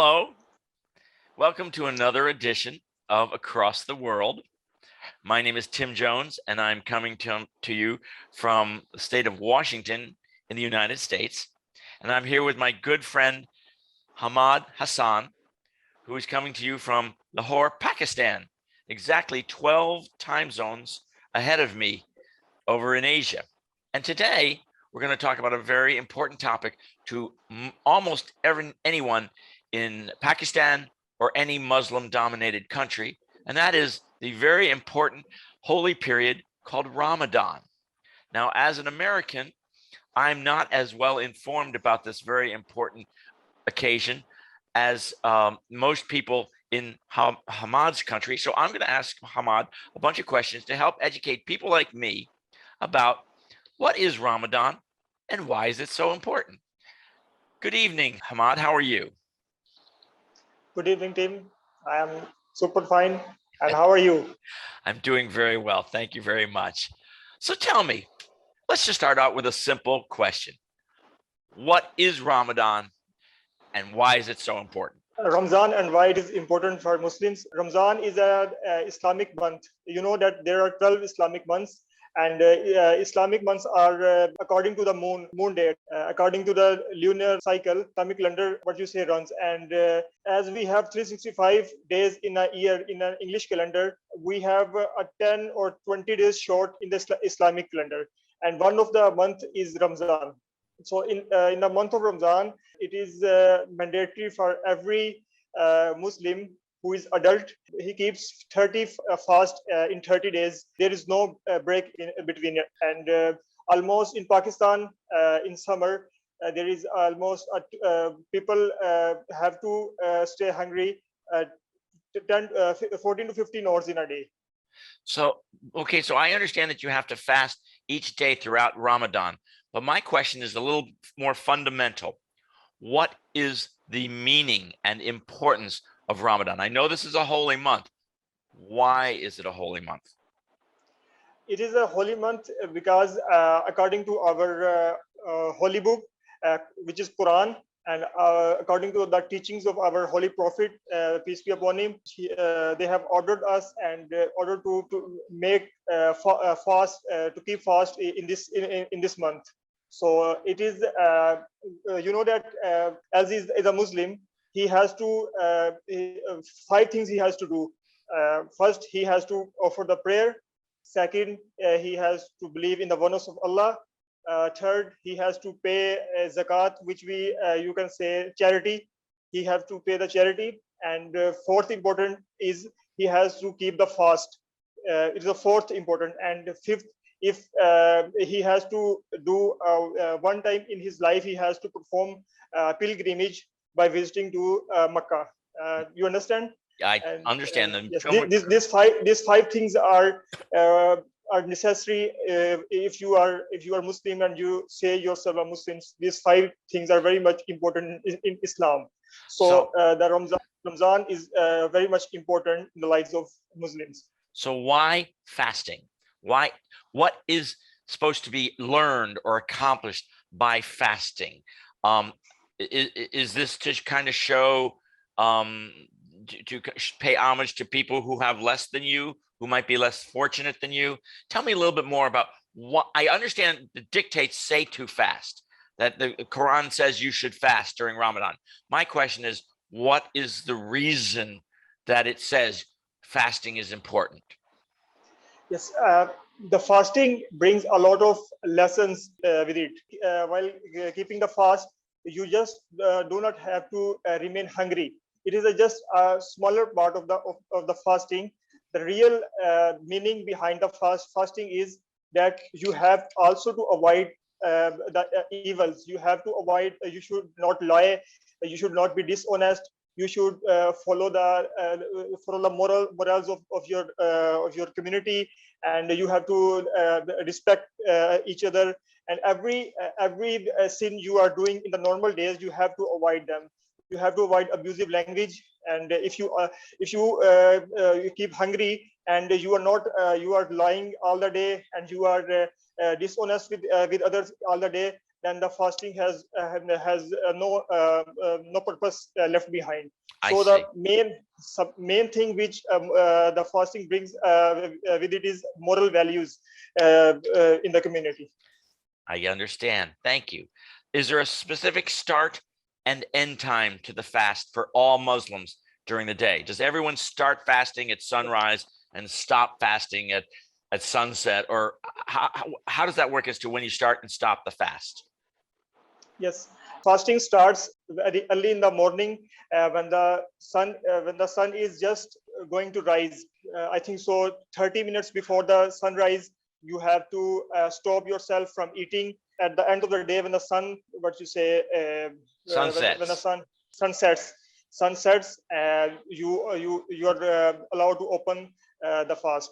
Hello, welcome to another edition of Across the World. My name is Tim Jones, and I'm coming to you from the state of Washington in the United States. And I'm here with my good friend, Hamad Hassan, who is coming to you from Lahore, Pakistan, exactly 12 time zones ahead of me over in Asia. And today, we're going to talk about a very important topic to almost anyone in Pakistan or any Muslim-dominated country, and that is the very important holy period called Ramadan. Now, as an American, I'm not as well informed about this very important occasion as most people in Hamad's country. So I'm going to ask Hamad a bunch of questions to help educate people like me about what is Ramadan and why is it so important. Good evening, Hamad. How are you? Good evening, Tim. I am super fine. And how are you? I'm doing very well. Thank you very much. So tell me, let's just start out with a simple question. What is Ramadan and why is it so important? Ramazan and why it is important for Muslims. Ramazan is an Islamic month. You know that there are 12 Islamic months, and Islamic months are according to the moon date, according to the lunar cycle, Islamic calendar, what you say runs. And as we have 365 days in a year in an English calendar, we have a 10 or 20 days short in the Islamic calendar. And one of the month is Ramazan. So in the month of Ramadan, it is mandatory for every Muslim who is adult. He keeps 30 fast in 30 days. There is no break in between it. And almost in Pakistan, in summer, there is almost people have to stay hungry 14 to 15 hours in a day. So I understand that you have to fast each day throughout Ramadan. But my question is a little more fundamental. What is the meaning and importance of Ramadan? I know this is a holy month. Why is it a holy month? It is a holy month because according to our holy book, which is Quran, and according to the teachings of our holy prophet, peace be upon him, they have ordered us and ordered to make fast, to keep fast in this month. So it is, you know that as is a Muslim, he has to 5 things he has to do. First, he has to offer the prayer. Second, he has to believe in the oneness of Allah. Third, he has to pay zakat, which you can say charity. He has to pay the charity. And fourth important is he has to keep the fast. It is the fourth important. And fifth, if he has to do one time in his life, he has to perform pilgrimage by visiting to Makkah. You understand? I understand them. Yes, these five things are necessary if you are Muslim and you say yourself a Muslim. These 5 things are very much important in Islam. So the Ramazan is very much important in the lives of Muslims. So why fasting? What is supposed to be learned or accomplished by fasting? Is this to kind of show to pay homage to people who have less than you, who might be less fortunate than you? Tell me a little bit more about what I understand. The dictates say to fast, that the Quran says you should fast during Ramadan. My question is, what is the reason that it says fasting is important? Yes, the fasting brings a lot of lessons with it. While keeping the fast, you just do not have to remain hungry. It is just a smaller part of the fasting. The real meaning behind the fasting is that you have also to avoid the evils. You have to avoid. You should not lie. You should not be dishonest. You should follow the morals of your community, and you have to respect each other. And every sin you are doing in the normal days, you have to avoid them. You have to avoid abusive language. And if you keep hungry and you are not you are lying all the day and you are dishonest with others all the day, then the fasting has no purpose left behind. I So the see. main thing which the fasting brings with it is moral values in the community. I understand. Thank you. Is there a specific start and end time to the fast for all Muslims during the day? Does everyone start fasting at sunrise and stop fasting at sunset? Or how does that work as to when you start and stop the fast? Yes, fasting starts very early in the morning when the sun is just going to rise. I think so. 30 minutes before the sunrise, you have to stop yourself from eating. At the end of the day, when the sun, what you say, when the Sunsets. sun sets, you are allowed to open the fast.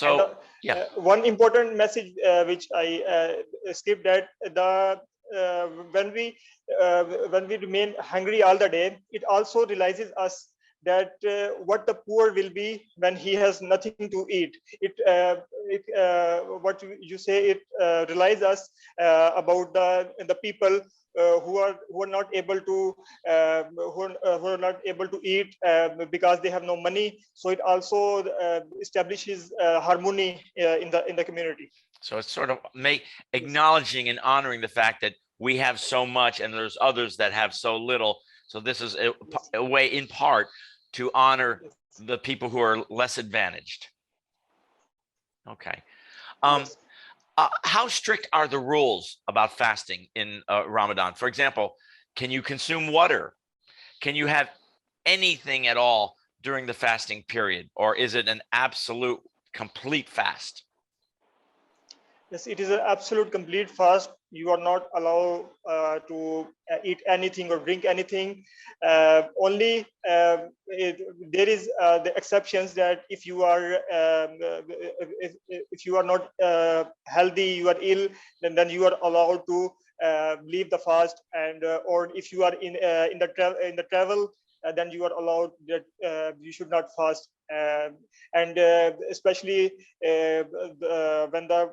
And So, yeah. one important message which I skipped, that the uh, when we when we remain hungry all the day, it also realizes us that what the poor will be when he has nothing to eat. What you say, it realizes us about the people who are not able to who are not able to eat because they have no money. So it also establishes harmony in the community. So it's sort of acknowledging and honoring the fact that we have so much and there's others that have so little. So this is Yes. a way, in part, to honor Yes. the people who are less advantaged. Okay. Um, Yes. how strict are the rules about fasting in Ramadan? For example, can you consume water? Can you have anything at all during the fasting period? Or is it an absolute complete fast? Yes, it is an absolute complete fast. You are not allowed to eat anything or drink anything. Only there is the exceptions, that if you are if you are not healthy, you are ill, then you are allowed to leave the fast. And or if you are in the travel, then you are allowed that you should not fast. And especially when the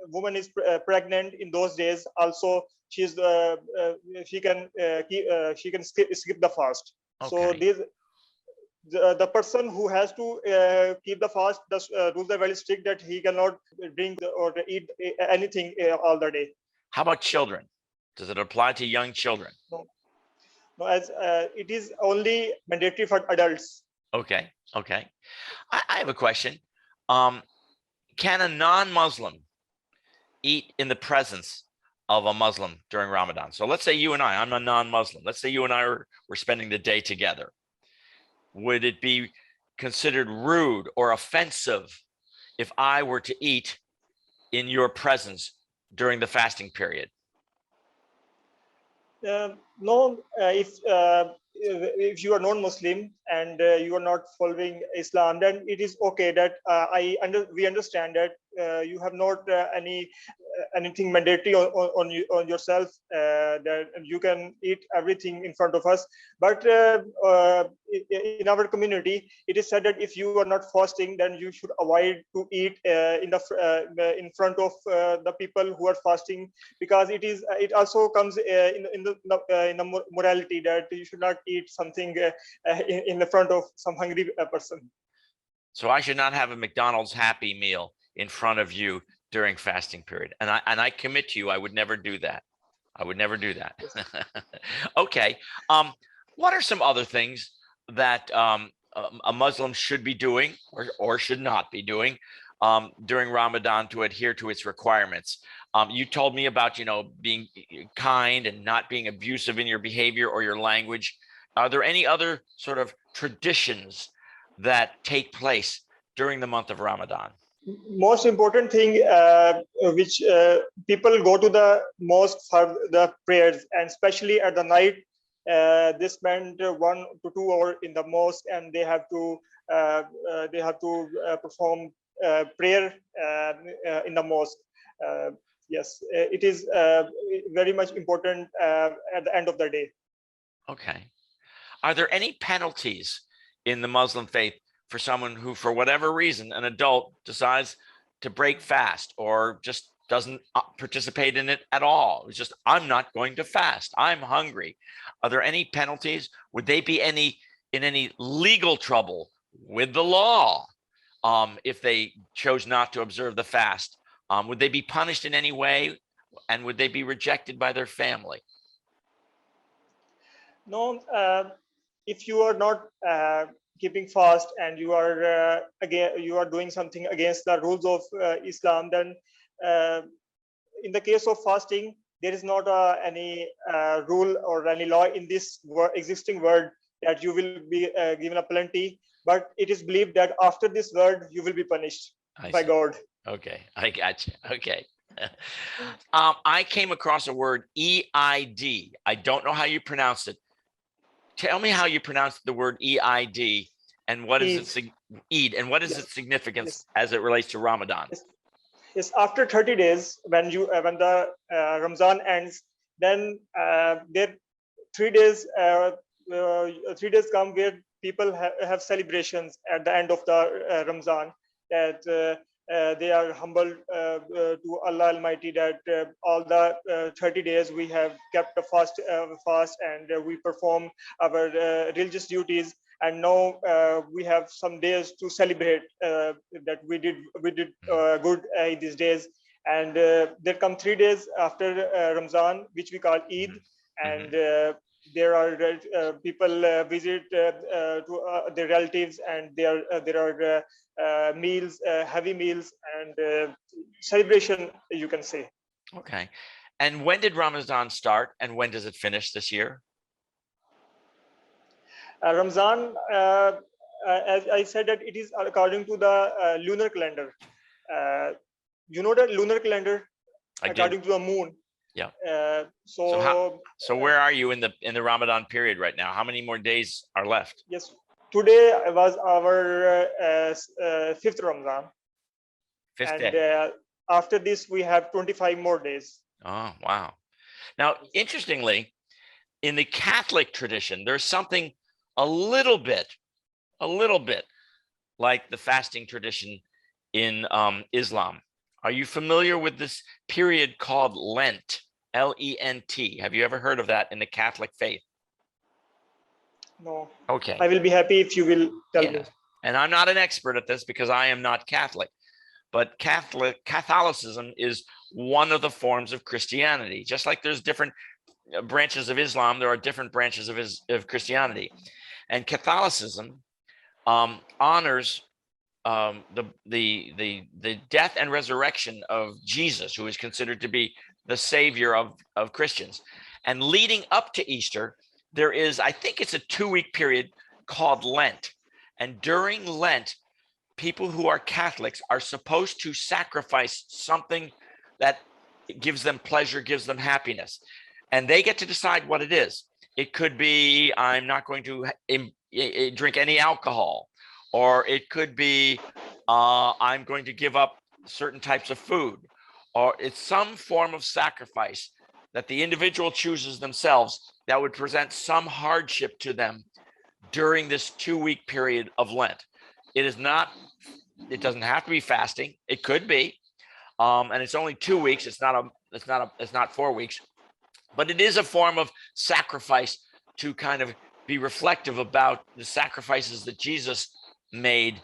woman is pregnant in those days, also she can skip the fast. So Okay. the person who has to keep the fast, the rules are very strict, that he cannot drink or eat anything all the day. How about children? Does it apply to young children? No, no, as it is only mandatory for adults. Okay. Okay. I have a question. Um, can a non-Muslim eat in the presence of a Muslim during Ramadan? So let's say you and I'm a non-Muslim. Let's say you and I were spending the day together. Would it be considered rude or offensive if I were to eat in your presence during the fasting period? No, if you are non-Muslim and you are not following Islam, then it is okay. That we understand that you have not anything mandatory on yourself. That you can eat everything in front of us. But in our community, it is said that if you are not fasting, then you should avoid to eat in front of the people who are fasting, because it also comes in the morality, that you should not eat something in the front of some hungry person. So I should not have a McDonald's Happy Meal in front of you during fasting period. And I commit to you, I would never do that. I would never do that. Okay. What are some other things that a Muslim should be doing or should not be doing during Ramadan to adhere to its requirements? You told me about, being kind and not being abusive in your behavior or your language. Are there any other sort of traditions that take place during the month of Ramadan? Most important thing, which people go to the mosque for the prayers, and especially at the night, they spend 1 to 2 hours in the mosque, and they have to perform prayer in the mosque. Uh, yes, it is very much important at the end of the day. Okay. Are there any penalties in the Muslim faith for someone who, for whatever reason, an adult decides to break fast or just doesn't participate in it at all. It's just, I'm not going to fast. I'm hungry. Are there any penalties? Would they be in any legal trouble with the law if they chose not to observe the fast? Would they be punished in any way? And would they be rejected by their family? No, if you are not keeping fast and you are you are doing something against the rules of Islam, then in the case of fasting, there is not any rule or any law in this existing world that you will be given a plenty. But it is believed that after this world, you will be punished by God. Okay, I got you. Okay. I came across a word EID. I don't know how you pronounced it. Tell me how you pronounce the word EID and what is its Eid and what is its significance as it relates to Ramadan? Yes, after 30 days, when the Ramazan ends, then there 3 days 3 days come where people have celebrations at the end of the Ramazan, that they are humble to Allah Almighty, that all the 30 days we have kept a fast and we perform our religious duties, and now we have some days to celebrate that we did good these days. And there come 3 days after Ramazan, which we call Eid, and there are people visit to their relatives, and there are meals, heavy meals, and celebration, you can say. Okay. And when did Ramadan start and when does it finish this year? Ramazan, as I said, that it is according to the lunar calendar. You know the lunar calendar, according to the moon. Yeah. So where are you in the Ramadan period right now? How many more days are left? Yes, today was our fifth Ramadan. Fifth and day. After this, we have 25 more days. Oh, wow. Now, interestingly, in the Catholic tradition, there's something a little bit like the fasting tradition in Islam. Are you familiar with this period called Lent? Lent. Have you ever heard of that in the Catholic faith? No. Okay. I will be happy if you will tell me. And I'm not an expert at this because I am not Catholic, but Catholicism is one of the forms of Christianity. Just like there's different branches of Islam, there are different branches of Christianity. And Catholicism honors the death and resurrection of Jesus, who is considered to be the savior of Christians. And leading up to Easter, there is, I think it's a 2-week period called Lent. And during Lent, people who are Catholics are supposed to sacrifice something that gives them pleasure, gives them happiness. And they get to decide what it is. It could be, I'm not going to drink any alcohol, or it could be, I'm going to give up certain types of food, or it's some form of sacrifice that the individual chooses themselves that would present some hardship to them during this 2-week period of Lent. It doesn't have to be fasting. It could be, and it's only 2 weeks. It's not 4 weeks, but it is a form of sacrifice to kind of be reflective about the sacrifices that Jesus made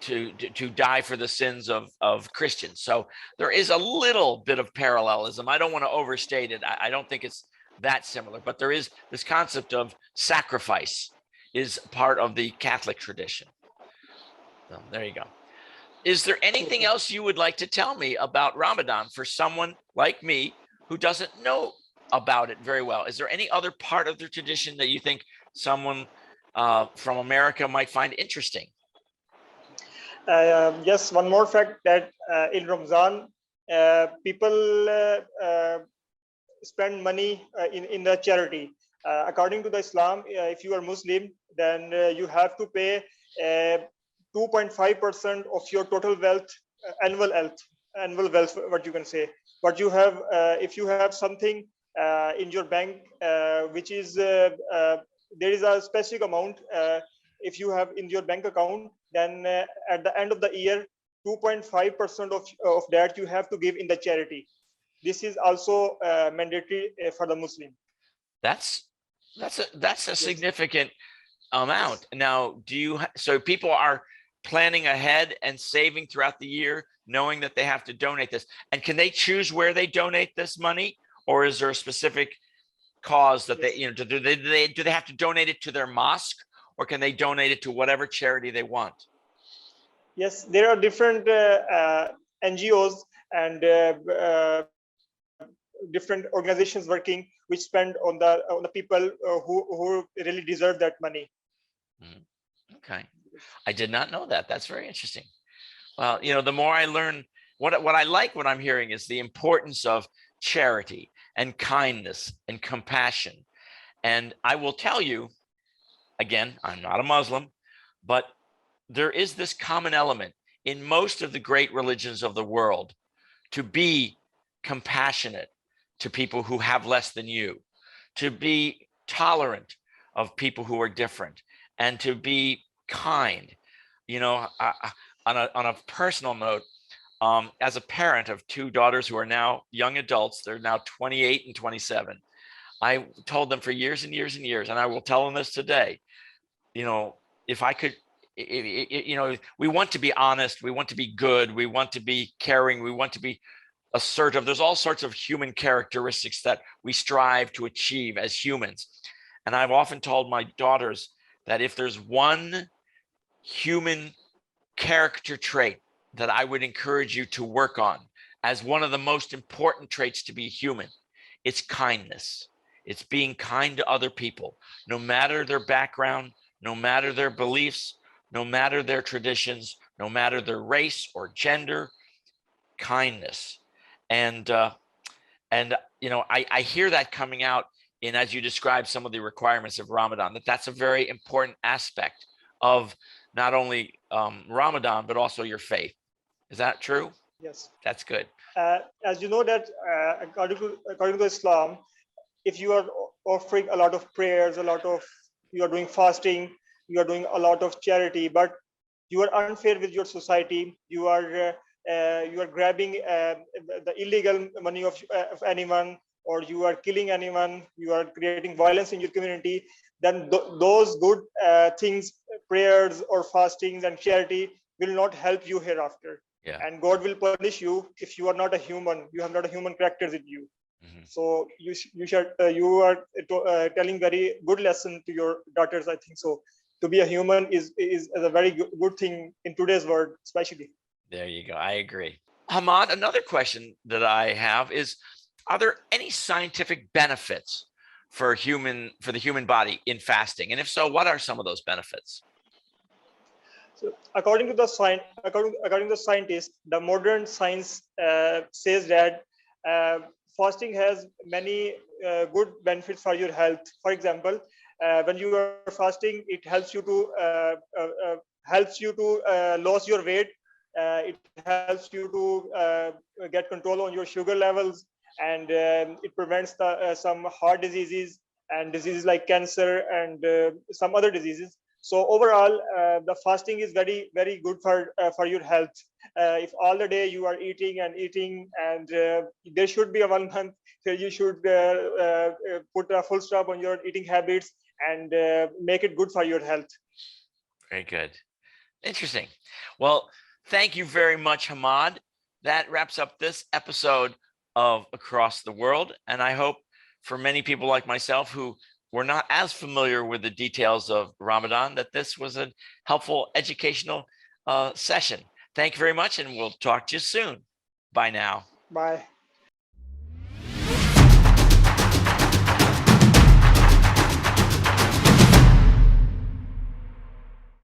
to die for the sins of Christians. So there is a little bit of parallelism. I don't want to overstate it. I don't think it's that similar, but there is this concept of sacrifice is part of the Catholic tradition. So there you go. Is there anything else you would like to tell me about Ramadan for someone like me who doesn't know about it very well? Is there any other part of the tradition that you think someone from America might find interesting? Yes, one more fact, that in Ramazan, people spend money in the charity. According to the Islam, if you are Muslim, then you have to pay 2.5% of your total wealth, annual wealth, what you can say. But you have, if you have something in your bank, which is there is a specific amount. If you have in your bank account, then at the end of the year, 2.5% of that you have to give in the charity. This is also mandatory for the Muslim. That's a Yes. significant amount. Now, so people are planning ahead and saving throughout the year, knowing that they have to donate this, and can they choose where they donate this money, or is there a specific cause that they, do they have to donate it to their mosque, or can they donate it to whatever charity they want? Yes, there are different NGOs and different organizations working which spend on the people who really deserve that money. Okay, I did not know that. That's very interesting. Well, the more I learn, what I like, what I'm hearing is the importance of charity and kindness and compassion. And I will tell you, again, I'm not a Muslim, but there is this common element in most of the great religions of the world to be compassionate to people who have less than you, to be tolerant of people who are different, and to be kind. On a personal note, as a parent of two daughters who are now young adults, they're now 28 and 27. I told them for years and years and years, and I will tell them this today, if I could, we want to be honest, we want to be good, we want to be caring, we want to be assertive. There's all sorts of human characteristics that we strive to achieve as humans. And I've often told my daughters that if there's one human character trait that I would encourage you to work on as one of the most important traits to be human, it's kindness. It's being kind to other people, no matter their background, no matter their beliefs, no matter their traditions, no matter their race or gender. Kindness. And I hear that coming out in, as you describe some of the requirements of Ramadan, that's a very important aspect of not only Ramadan, but also your faith. Is that true? Yes. That's good. As you know that according to Islam, if you are offering a lot of prayers, you are doing fasting, you are doing a lot of charity, but you are unfair with your society, you are grabbing the illegal money of anyone, or you are killing anyone, you are creating violence in your community, then those good things, prayers or fastings and charity, will not help you hereafter. Yeah. And God will punish you if you are not a human. You have not a human character in you. Mm-hmm. So you are telling very good lesson to your daughters, I think so. To be a human is a very good thing in today's world, especially. There you go. I agree. Hamad, another question that I have is, are there any scientific benefits for the human body in fasting? And if so, what are some of those benefits? So according to the scientists, the modern science says that fasting has many good benefits for your health. For example, when you are fasting, it helps you to lose your weight. It helps you to get control on your sugar levels, and it prevents some heart diseases and diseases like cancer and some other diseases. So overall, the fasting is very, very good for your health. If all the day you are eating, and there should be a 1 month where you should put a full stop on your eating habits and make it good for your health. Very good. Interesting. Well, thank you very much, Hamad. That wraps up this episode of Across the World. And I hope for many people like myself who were not as familiar with the details of Ramadan, that this was a helpful educational session. Thank you very much, and we'll talk to you soon. Bye now. Bye.